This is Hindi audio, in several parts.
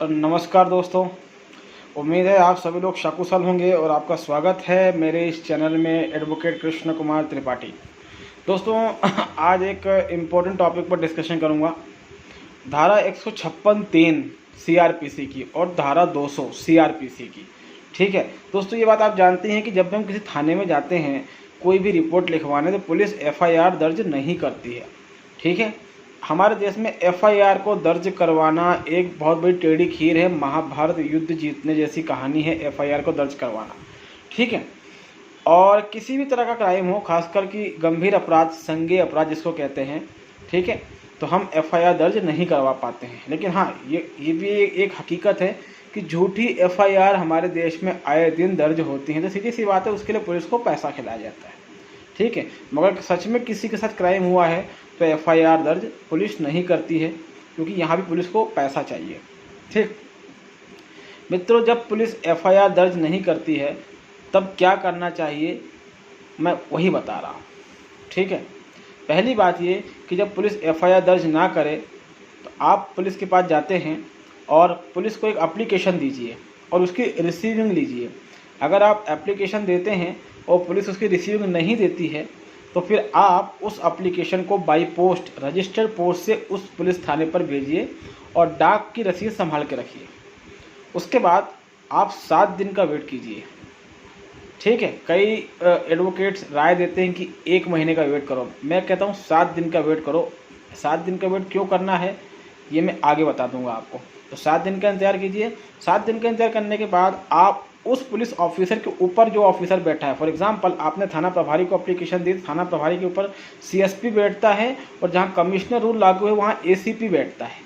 नमस्कार दोस्तों, उम्मीद है आप सभी लोग सकुशल होंगे और आपका स्वागत है मेरे इस चैनल में एडवोकेट कृष्ण कुमार त्रिपाठी। दोस्तों, आज एक इम्पोर्टेंट टॉपिक पर डिस्कशन करूंगा। धारा 156(3) सीआरपीसी की और धारा 200 सीआरपीसी की। ठीक है दोस्तों, ये बात आप जानते हैं कि जब भी हम किसी थाने में जाते हैं कोई भी रिपोर्ट लिखवाने तो पुलिस एफआईआर दर्ज नहीं करती है। ठीक है, हमारे देश में एफआईआर को दर्ज करवाना एक बहुत बड़ी टेढ़ी खीर है। महाभारत युद्ध जीतने जैसी कहानी है एफआईआर को दर्ज करवाना। ठीक है, और किसी भी तरह का क्राइम हो, खासकर कि गंभीर अपराध, संज्ञेय अपराध जिसको कहते हैं, ठीक है, तो हम एफआईआर दर्ज नहीं करवा पाते हैं। लेकिन हाँ, ये भी एक हकीकत है कि झूठी एफआईआर हमारे देश में आए दिन दर्ज होती हैं। तो सीधी सी बात है, उसके लिए पुलिस को पैसा खिलाया जाता है। ठीक है, मगर सच में किसी के साथ क्राइम हुआ है तो एफआईआर दर्ज पुलिस नहीं करती है, क्योंकि यहाँ भी पुलिस को पैसा चाहिए। ठीक मित्रों, जब पुलिस एफआईआर दर्ज नहीं करती है तब क्या करना चाहिए, मैं वही बता रहा हूँ। ठीक है, पहली बात ये कि जब पुलिस एफआईआर दर्ज ना करे तो आप पुलिस के पास जाते हैं और पुलिस को एक एप्लीकेशन दीजिए और उसकी रिसीविंग लीजिए। अगर आप एप्लीकेशन देते हैं और पुलिस उसकी रिसीविंग नहीं देती है तो फिर आप उस एप्लीकेशन को बाई पोस्ट, रजिस्टर्ड पोस्ट से उस पुलिस थाने पर भेजिए और डाक की रसीद संभाल के रखिए। उसके बाद आप 7 दिन का वेट कीजिए। ठीक है, कई एडवोकेट्स राय देते हैं कि 1 महीने का वेट करो। मैं कहता हूँ 7 दिन का वेट करो। 7 दिन का वेट क्यों करना है ये मैं आगे बता दूंगा आपको। तो 7 दिन का इंतजार कीजिए। 7 दिन का इंतजार करने के बाद आप उस पुलिस ऑफिसर के ऊपर जो ऑफिसर बैठा है, फॉर एग्जांपल आपने थाना प्रभारी को एप्लीकेशन दी, थाना प्रभारी के ऊपर सीएसपी बैठता है और जहां कमिश्नर रूल लागू है वहां एसीपी बैठता है।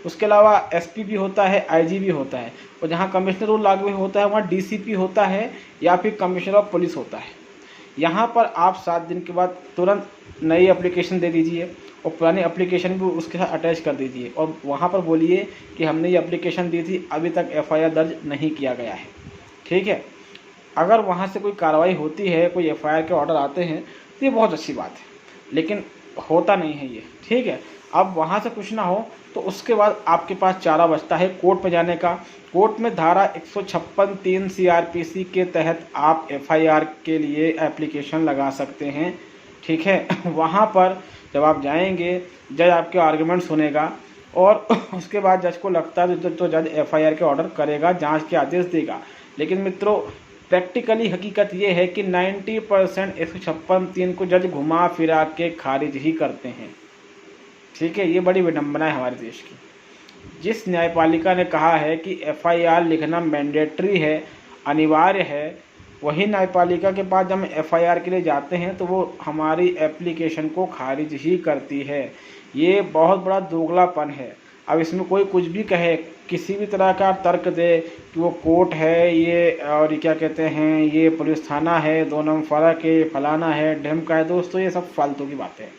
उसके अलावा एसपी भी होता है, आईजी भी होता है, और जहां कमिश्नर रूल लागू होता है वहां डीसीपी होता है या फिर कमिश्नर ऑफ पुलिस होता है। यहाँ पर आप 7 दिन के बाद तुरंत नई एप्लीकेशन दे दीजिए और पुरानी एप्लीकेशन भी उसके साथ अटैच कर दीजिए और वहाँ पर बोलिए कि हमने ये एप्लीकेशन दी थी, अभी तक एफआईआर दर्ज नहीं किया गया है। ठीक है, अगर वहाँ से कोई कार्रवाई होती है, कोई एफआईआर के ऑर्डर आते हैं तो ये बहुत अच्छी बात है, लेकिन होता नहीं है ये। ठीक है, अब वहाँ से कुछ ना हो तो उसके बाद आपके पास चारा बचता है कोर्ट में जाने का। कोर्ट में धारा 156(3) सीआरपीसी के तहत आप एफआईआर के लिए एप्लीकेशन लगा सकते हैं। ठीक है, वहाँ पर जब आप जाएंगे जज आपके आर्गूमेंट सुनेगा और उसके बाद जज को लगता है तो जज एफआईआर के ऑर्डर करेगा, जांच के आदेश देगा। लेकिन मित्रों, प्रैक्टिकली हकीकत ये है कि 90% 156(3) को जज घुमा फिरा के खारिज ही करते हैं। ठीक है, ये बड़ी विडंबना है हमारे देश की। जिस न्यायपालिका ने कहा है कि एफआईआर लिखना मैंडेटरी है, अनिवार्य है, वही न्यायपालिका के पास जब हम एफआईआर के लिए जाते हैं तो वो हमारी एप्लीकेशन को खारिज ही करती है। ये बहुत बड़ा दोगलापन है। अब इसमें कोई कुछ भी कहे, किसी भी तरह का तर्क दे कि वो कोर्ट है ये, और ये क्या कहते हैं, ये पुलिस थाना है, दोनों में फ़र्क है, फलाना है, ढिमका है, दोस्तों ये सब फालतू की बातें हैं।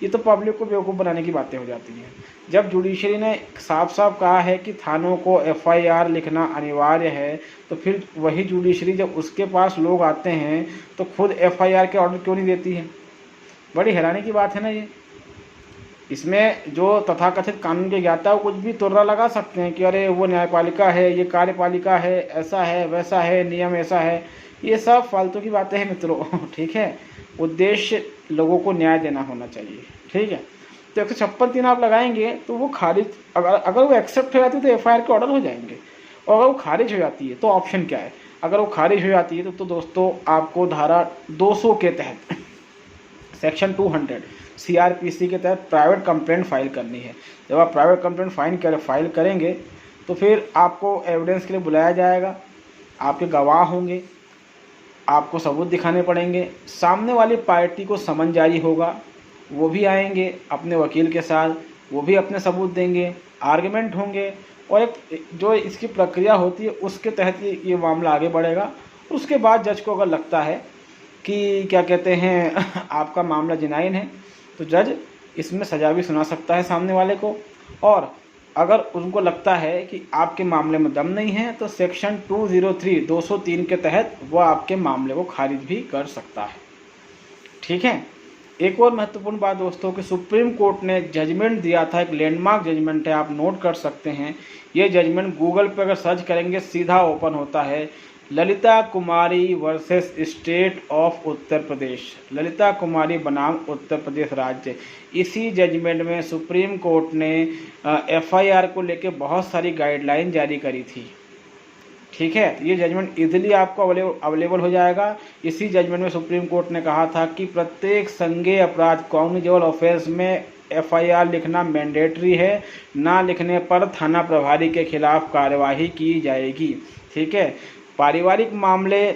ये तो पब्लिक को बेवकूफ़ बनाने की बातें हो जाती हैं। जब जुडिशरी ने साफ साफ कहा है कि थानों को एफआईआर लिखना अनिवार्य है, तो फिर वही जुडिशरी जब उसके पास लोग आते हैं तो खुद एफआईआर के ऑर्डर क्यों नहीं देती है? बड़ी हैरानी की बात है ना ये। इसमें जो तथाकथित कानून के ज्ञाता वो कुछ भी तुर्रा लगा सकते हैं कि अरे वो न्यायपालिका है, ये कार्यपालिका है, ऐसा है, वैसा है, नियम ऐसा है। ये सब फालतू की बातें हैं मित्रों। ठीक है, उद्देश्य लोगों को न्याय देना होना चाहिए। ठीक है, तो 156(3) आप लगाएंगे तो वो खारिज, अगर वो एक्सेप्ट हो जाती है तो एफआईआर के ऑर्डर हो जाएंगे, और अगर वो खारिज हो जाती है तो ऑप्शन क्या है? अगर वो खारिज हो जाती है तो दोस्तों आपको धारा 200 के तहत, सेक्शन 200 सीआरपीसी के तहत प्राइवेट कंप्लेंट फाइल करनी है। जब आप प्राइवेट कंप्लेंट फाइल करेंगे तो फिर आपको एविडेंस के लिए बुलाया जाएगा, आपके गवाह होंगे, आपको सबूत दिखाने पड़ेंगे, सामने वाली पार्टी को समन जारी होगा, वो भी आएंगे अपने वकील के साथ, वो भी अपने सबूत देंगे, आर्गुमेंट होंगे, और एक जो इसकी प्रक्रिया होती है उसके तहत ये मामला आगे बढ़ेगा। उसके बाद जज को अगर लगता है कि क्या कहते हैं आपका मामला जिनाइन है तो जज इसमें सज़ा भी सुना सकता है सामने वाले को, और अगर उनको लगता है कि आपके मामले में दम नहीं है तो सेक्शन 203 के तहत वो आपके मामले को खारिज भी कर सकता है। ठीक है, एक और महत्वपूर्ण बात दोस्तों कि सुप्रीम कोर्ट ने जजमेंट दिया था, एक लैंडमार्क जजमेंट है, आप नोट कर सकते हैं। ये जजमेंट गूगल पे अगर सर्च करेंगे सीधा ओपन होता है, ललिता कुमारी versus state of Uttar Pradesh, Lalita कुमारी बनाम उत्तर प्रदेश राज्य। इसी जजमेंट में सुप्रीम कोर्ट ने एफआईआर को लेकर बहुत सारी गाइडलाइन जारी करी थी। ठीक है, ये जजमेंट इजीली आपको अवेलेबल हो जाएगा। इसी जजमेंट में सुप्रीम कोर्ट ने कहा था कि प्रत्येक संज्ञेय अपराध कॉग्निजेबल ऑफेंस में एफआईआर लिखना मैंडेटरी है, ना लिखने पर थाना प्रभारी के खिलाफ कार्यवाही की जाएगी। ठीक है, पारिवारिक मामले,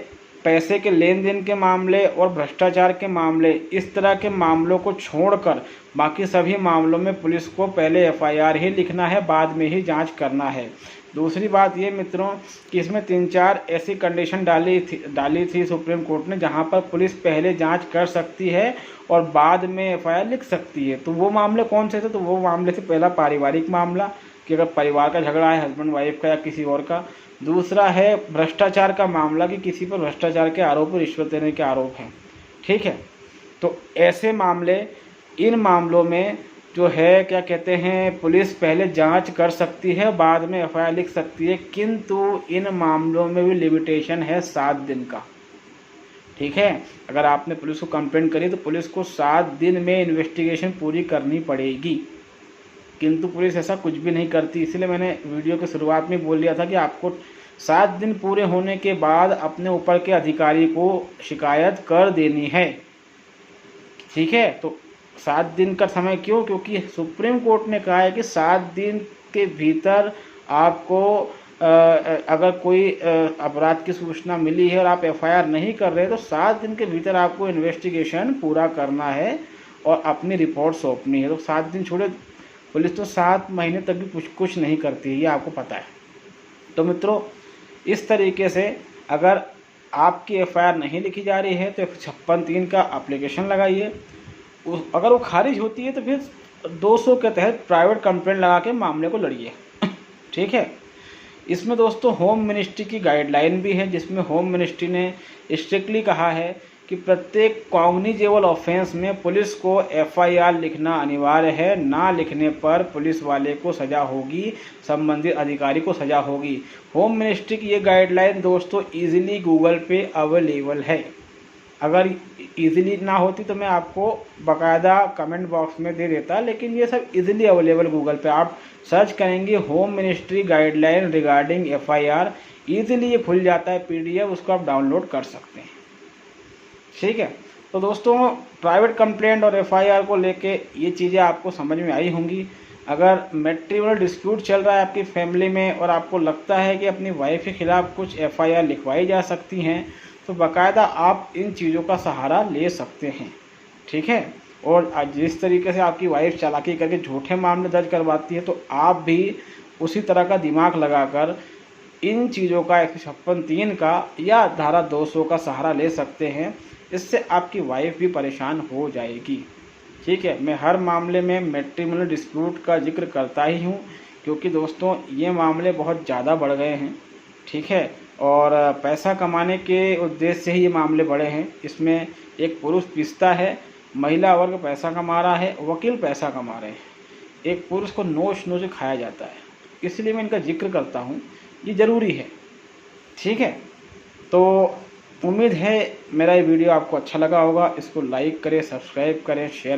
पैसे के लेन देन के मामले और भ्रष्टाचार के मामले, इस तरह के मामलों को छोड़कर बाकी सभी मामलों में पुलिस को पहले एफआईआर ही लिखना है, बाद में ही जांच करना है। दूसरी बात ये मित्रों कि इसमें 3-4 ऐसी कंडीशन डाली थी सुप्रीम कोर्ट ने, जहां पर पुलिस पहले जांच कर सकती है और बाद में एफआईआर लिख सकती है। तो वो मामले कौन से थे? तो वो मामले थे, पहला पारिवारिक मामला कि अगर परिवार का झगड़ा है, हस्बैंड वाइफ का या किसी और का। दूसरा है भ्रष्टाचार का मामला कि किसी पर भ्रष्टाचार के आरोप, रिश्वत देने के आरोप हैं। ठीक है, तो ऐसे मामले, इन मामलों में जो है क्या कहते हैं, पुलिस पहले जांच कर सकती है, बाद में एफआईआर लिख सकती है, किंतु इन मामलों में भी लिमिटेशन है 7 दिन का। ठीक है, अगर आपने पुलिस को कंप्लेंट करी तो पुलिस को 7 दिन में इन्वेस्टिगेशन पूरी करनी पड़ेगी, किंतु पुलिस ऐसा कुछ भी नहीं करती। इसलिए मैंने वीडियो की शुरुआत में बोल दिया था कि आपको 7 दिन पूरे होने के बाद अपने ऊपर के अधिकारी को शिकायत कर देनी है। ठीक है, तो 7 दिन का समय क्यों? क्योंकि सुप्रीम कोर्ट ने कहा है कि 7 दिन के भीतर आपको अगर कोई अपराध की सूचना मिली है और आप एफआईआर नहीं कर रहे तो 7 दिन के भीतर आपको इन्वेस्टिगेशन पूरा करना है और अपनी रिपोर्ट सौंपनी है। तो 7 दिन छोड़े, पुलिस तो 7 महीने तक भी कुछ नहीं करती है, ये आपको पता है। तो मित्रों, इस तरीके से अगर आपकी एफआईआर नहीं लिखी जा रही है तो 156(3) का एप्लीकेशन लगाइए। अगर वो खारिज होती है तो फिर 200 के तहत प्राइवेट कंप्लेंट लगा के मामले को लड़िए। ठीक है, इसमें दोस्तों होम मिनिस्ट्री की गाइडलाइन भी है, जिसमें होम मिनिस्ट्री ने स्ट्रिक्टली कहा है कि प्रत्येक कॉग्निजेबल ऑफेंस में पुलिस को एफआईआर लिखना अनिवार्य है, ना लिखने पर पुलिस वाले को सज़ा होगी, संबंधित अधिकारी को सज़ा होगी। होम मिनिस्ट्री की ये गाइडलाइन दोस्तों इजीली गूगल पे अवेलेबल है। अगर इजीली ना होती तो मैं आपको बाकायदा कमेंट बॉक्स में दे देता, लेकिन ये सब इजीली अवेलेबल गूगल पे। आप सर्च करेंगे home ministry guideline regarding FIR, easily ये खुल जाता है पीडीएफ, उसको आप डाउनलोड कर सकते हैं। ठीक है, तो दोस्तों प्राइवेट कंप्लेंट और एफआईआर को लेके ये चीज़ें आपको समझ में आई होंगी। अगर मैट्रिमोनियल डिस्प्यूट चल रहा है आपकी फैमिली में और आपको लगता है कि अपनी वाइफ के खिलाफ कुछ एफआईआर लिखवाई जा सकती हैं, तो बाकायदा आप इन चीज़ों का सहारा ले सकते हैं। ठीक है, और जिस तरीके से आपकी वाइफ चालाकी करके झूठे मामले दर्ज करवाती है, तो आप भी उसी तरह का दिमाग लगाकर इन चीज़ों का 156(3) का या धारा 200 का सहारा ले सकते हैं। इससे आपकी वाइफ भी परेशान हो जाएगी। ठीक है, मैं हर मामले में मैट्रिमोनियल डिस्प्यूट का जिक्र करता ही हूँ, क्योंकि दोस्तों ये मामले बहुत ज़्यादा बढ़ गए हैं। ठीक है, और पैसा कमाने के उद्देश्य से ही ये मामले बढ़े हैं। इसमें एक पुरुष पिसता है, महिला वर्ग पैसा कमा रहा है, वकील पैसा कमा रहे हैं, एक पुरुष को नोच नोच खाया जाता है। इसलिए मैं इनका जिक्र करता हूँ, ये ज़रूरी है। ठीक है, तो उम्मीद है मेरा ये वीडियो आपको अच्छा लगा होगा। इसको लाइक करें, सब्सक्राइब करें, शेयर